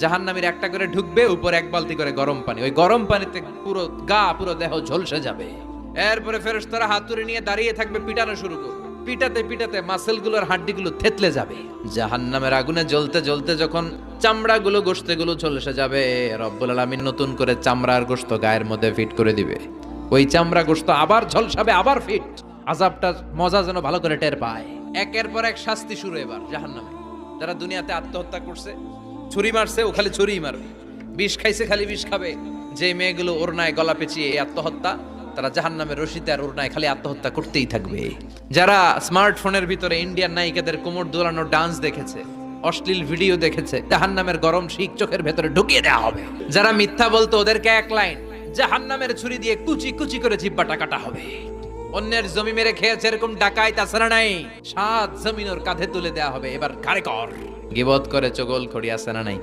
জাহান্নামীর একটা করে ঢুকবে, উপর এক বালতি করে গরম পানি, ওই গরম পানিতে পুরো গা পুরো দেহ ঝলসে যাবে। এরপরে ফেরেশতারা হাতুড়ি নিয়ে দাঁড়িয়ে থাকবে, পিটানো শুরু করবে। পিটাতে পিটাতে মাসেলগুলোর হাড্ডিগুলো থেতলে যাবে। জাহান্নামের আগুনে জ্বলতে জ্বলতে যখন চামড়াগুলো গোশতগুলো ঝলসে যাবে, রব্বুল আলামিন নতুন করে চামড়ার গোশত গায়ের মধ্যে ফিট করে দিবে। ওই চামড়া গোশত আবার ঝলসাবে, আবার ফিট। আযাবটার মজা যেন ভালো করে টের পায়। একের পর এক শাস্তি শুরু এবার জাহান্নামে। যারা দুনিয়াতে আত্মহত্যা করছে, ছুরি মারছে, ও খালি ছুরিই মারবে। বিষ খাইছে, খালি বিষ খাবে। যে মেয়েগুলো ওড়নায় গলা পেঁচিয়ে এই আত্মহত্যা, তারা জাহান্নামের রশিতে আর ওড়নায় খালি আত্মহত্যা করতেই থাকবে। যারা স্মার্টফোনের ভিতরে ইন্ডিয়ান নায়িকাদের কোমর দোলানো ডান্স দেখেছে, অশ্লীল ভিডিও দেখেছে, জাহান্নামের গরম শিক চোখের ভেতরে ঢুকিয়ে দেওয়া হবে। যারা মিথ্যা বলতো, ওদেরকে এক লাইন জাহান্নামের ছুরি দিয়ে কুচি কুচি করে জিহ্বাটা কাটা হবে। অন্যের জমি মেরে খেয়েছে এরকম ডাকাইত আসরা নাই, 7 জমিন ওর কাঁধে তুলে দেওয়া হবে। এবার ঘাড়ে কর। গিবত করে চগল খড়ি আছে না নাই?